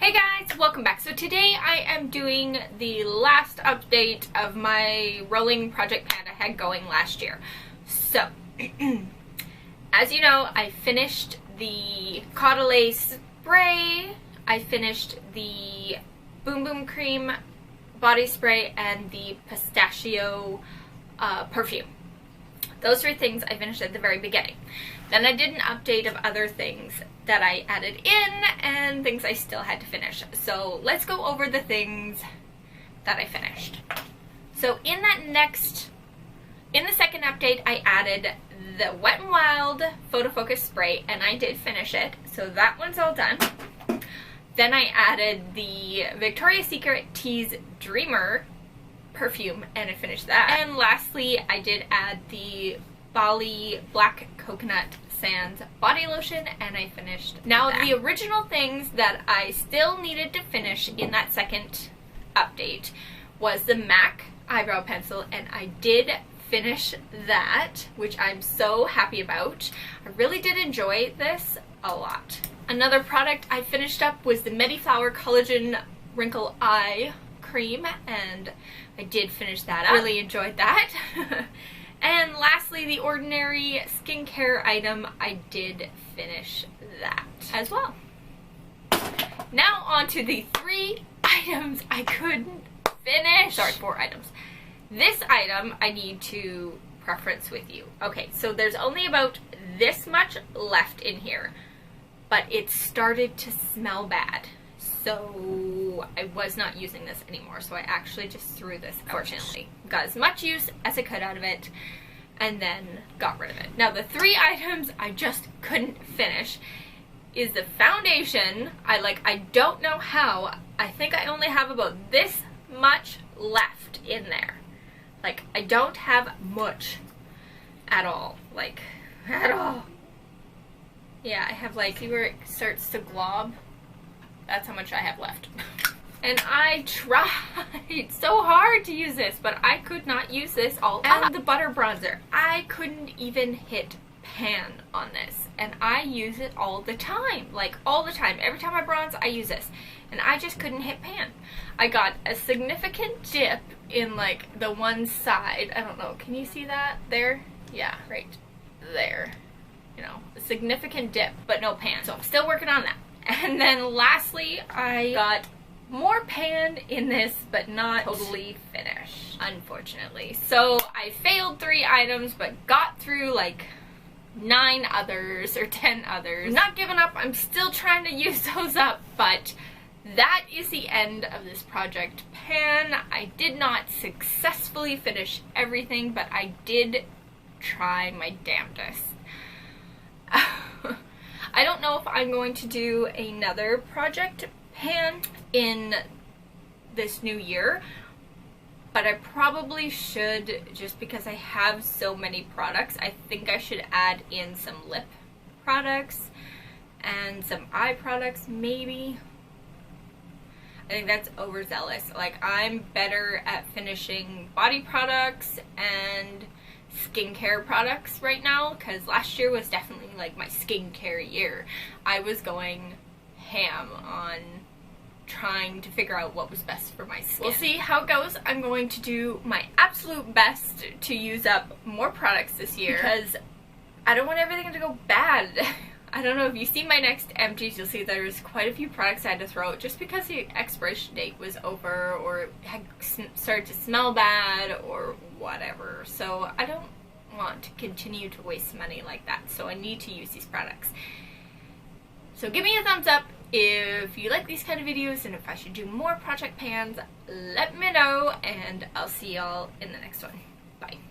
Hey guys, welcome back. So today I am doing the last update of my rolling project pan I had going last year. So, as you know, I finished the Caudalie spray, I finished the Boom Boom Cream body spray, and the pistachio perfume. Those three things I finished at the very beginning. Then I did an update of other things that I added in and things I still had to finish. So let's go over the things that I finished. So in the second update, I added the Wet n Wild Photo Focus Spray, and I did finish it. So that one's all done. Then I added the Victoria's Secret Tease Dreamer perfume, and I finished that. And lastly, I did add the Bali Black Coconut Sands body lotion, and I finished now that. The original things that I still needed to finish in that second update was the MAC eyebrow pencil, and I did finish that, which I'm so happy about. I really did enjoy this a lot. Another product I finished up was the Mediflower Collagen Wrinkle Eye Cream, and I did finish that up. Really enjoyed that. And lastly, the Ordinary skincare item, I did finish that as well. Now on to the 3 items I couldn't finish. Sorry, 4 items. This item I need to preference with you. Okay, so there's only about this much left in here, but it started to smell bad. So I was not using this anymore, so I actually just threw this out. Fortunately, got as much use as I could out of it and then got rid of it. Now the 3 items I just couldn't finish is the foundation. I don't know how. I think I only have about this much left in there. Like, I don't have much at all. Like, at all. Yeah, I have see where it starts to glob? That's how much I have left. And I tried so hard to use this, but I could not use this all. And the butter bronzer, I couldn't even hit pan on this, and I use it all the time. Like, all the time. Every time I bronze, I use this, and I just couldn't hit pan. I got a significant dip in the one side. I don't know, can you see that there? Yeah, right there. You know, a significant dip, but no pan. So I'm still working on that. And then lastly, I got more pan in this, but not totally finished, unfortunately. So I failed 3 items, but got through 9 others or 10 others. Not giving up, I'm still trying to use those up, but that is the end of this project pan. I did not successfully finish everything, but I did try my damnedest. I don't know if I'm going to do another project pan in this new year, but I probably should, just because I have so many products. I think I should add in some lip products and some eye products, maybe. I think that's overzealous. I'm better at finishing body products and skincare products right now, because last year was definitely my skincare year. I was going ham on trying to figure out what was best for my skin. We'll see how it goes. I'm going to do my absolute best to use up more products this year, because I don't want everything to go bad. I don't know if you see my next empties, you'll see there's quite a few products I had to throw out just because the expiration date was over, or it had started to smell bad, or whatever. So I don't want to continue to waste money like that, so I need to use these products. So give me a thumbs up if you like these kind of videos, and if I should do more project pans, let me know, and I'll see y'all in the next one. Bye.